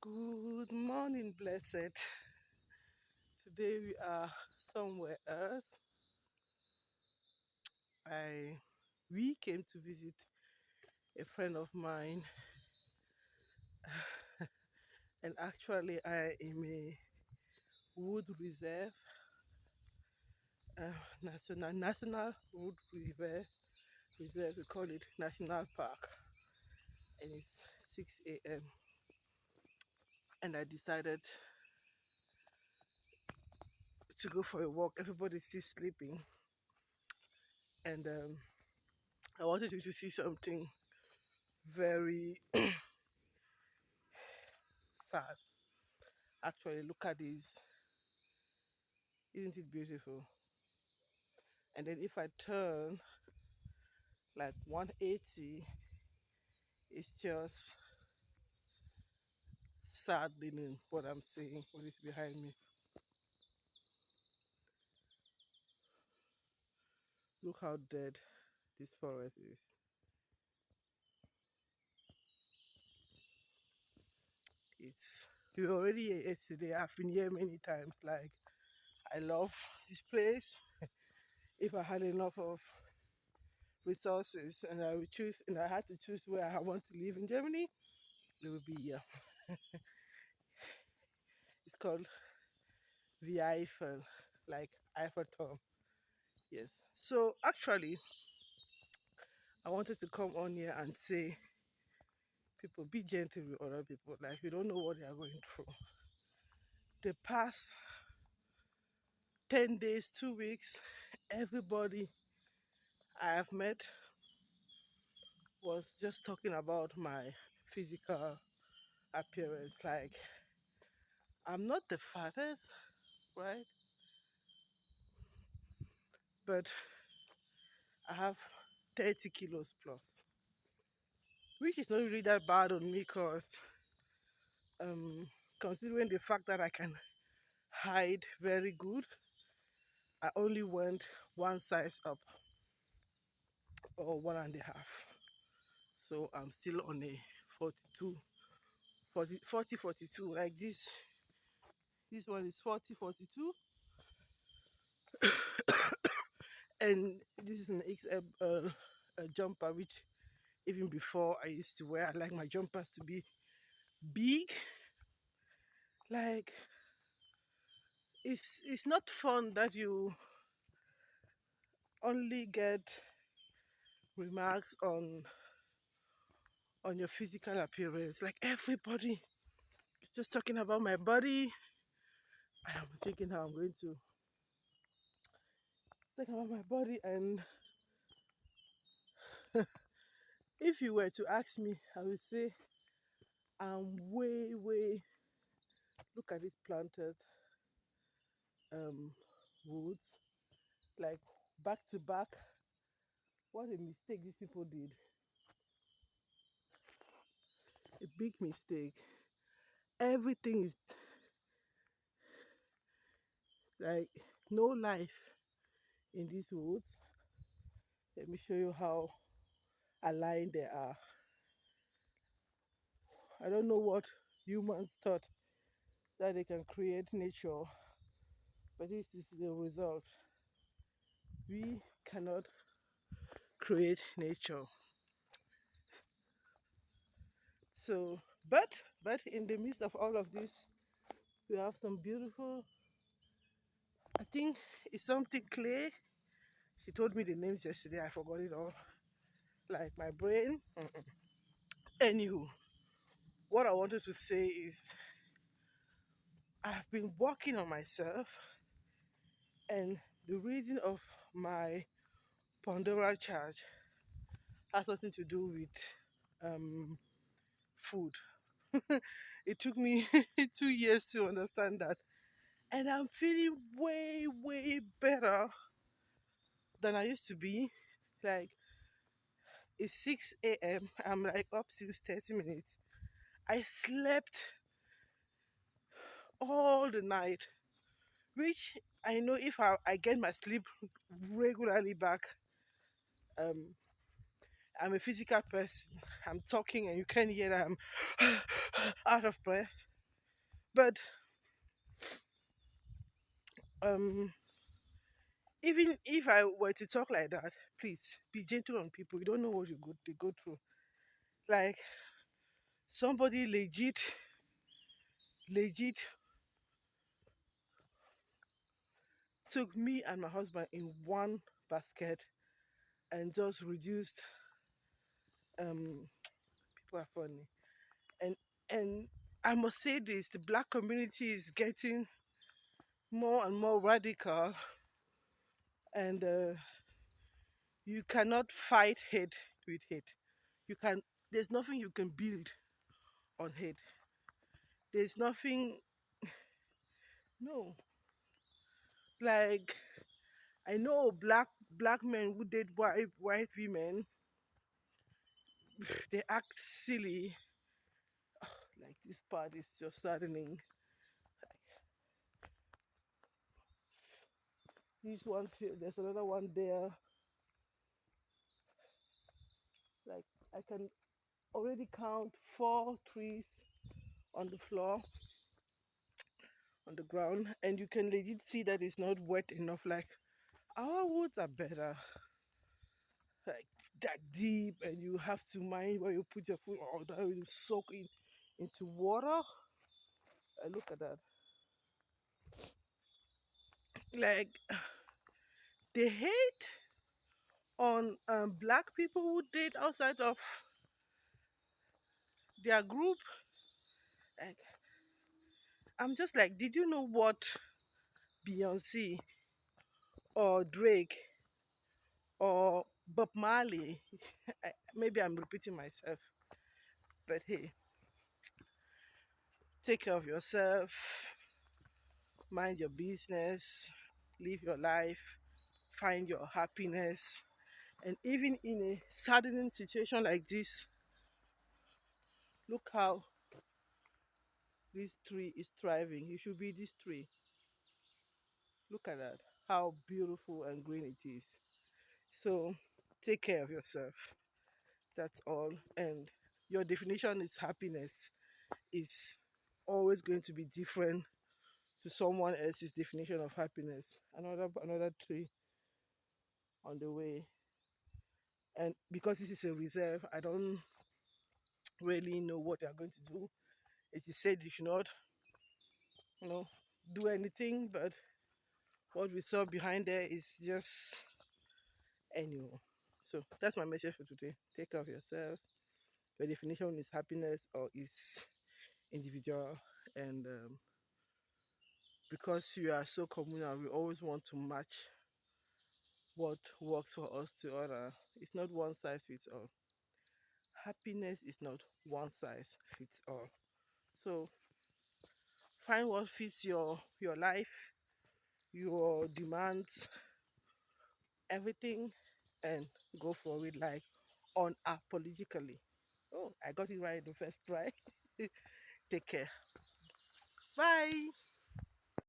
Good morning, blessed. Today we are somewhere else. I we came to visit a friend of mine, and actually I am a wood reserve, national wood reserve. We call it national park, and it's 6 a.m. And I decided to go for a walk. Everybody's still sleeping, and I wanted you to see something very sad. Actually, look at this. Isn't it beautiful? And then if I turn like 180, it's just saddening what I'm seeing, what is behind me. Look how dead this forest is. It's we were already here yesterday. I've been here many times. Like, I love this place. If I had enough of resources and I would choose and I had to choose where I want to live in Germany, it would be here. It's called the Eiffel, like Eiffel Tower. Yes. So actually I wanted to come on here and say, people, be gentle with other people. Like, you don't know what they are going through. The past 10 days, 2 weeks, everybody I have met was just talking about my physical appearance. Like, I'm not the fattest, right? But I have 30 kilos plus, which is not really that bad on me because, um, considering the fact that I can hide very good, I only went one size up or one and a half. So I'm still on a 42, 40, 42. Like this one is 40, 42. And this is an XL a jumper, which even before I used to wear, I like my jumpers to be big. Like, it's not fun that you only get remarks on your physical appearance. Like, everybody is just talking about my body. I'm thinking how I'm going to talk about my body. And if you were to ask me, I would say I'm way. Look at this planted um woods, like back to back. What a mistake these people did. A big mistake. Everything is like no life in these woods. Let me show you how aligned they are. I don't know what humans thought that they can create nature, but this is the result. We cannot create nature. So, but in the midst of all of this, we have some beautiful. I think it's something clay. She told me the names yesterday. I forgot it all. Like my brain. Anywho, what I wanted to say is I've been working on myself, and the reason of my ponderal charge has nothing to do with um, food. It took me 2 years to understand that, and I'm feeling way better than I used to be. Like, it's 6 a.m. I'm like up since 30 minutes. I slept all the night, which I know if I get my sleep regularly back, um, I'm a physical person. I'm talking and you can hear that I'm out of breath. But um, even if I were to talk like that, please be gentle on people. You don't know what they go through. Like somebody legit took me and my husband in one basket and just reduced. People are funny, and and I must say this: the black community is getting more and more radical, and you cannot fight hate with hate. You can. There's nothing you can build on hate. There's nothing. No, like I know black men who date white women. They act silly. Like this part is just saddening. This one, there's another one there. Like I can already count 4 trees on the floor, on the ground, and you can legit see that it's not wet enough. Like our woods are better, like that deep, and you have to mind where you put your foot, or that will soak into water. Look at that. Like the hate on black people who date outside of their group. Like I'm just like, did you know what Beyonce or Drake or Bob Marley? Maybe I'm repeating myself, but hey, take care of yourself, mind your business, live your life, find your happiness. And even in a saddening situation like this, look how this tree is thriving. You should be this tree. Look at that, how beautiful and green it is. So take care of yourself. That's all. And your definition is happiness is always going to be different to someone else's definition of happiness. Another tree on the way. And because this is a reserve, I don't really know what they are going to do. It is said you should not, you know, do anything, but what we saw behind there is just annual. So that's my message for today. Take care of yourself. Your definition is happiness or is individual, and because we are so communal, we always want to match what works for us to other. It's not one size fits all. Happiness is not one size fits all. So find what fits your life, your demands, everything, and go for it like unapologetically. Oh, I got it right the first try. Take care. Bye.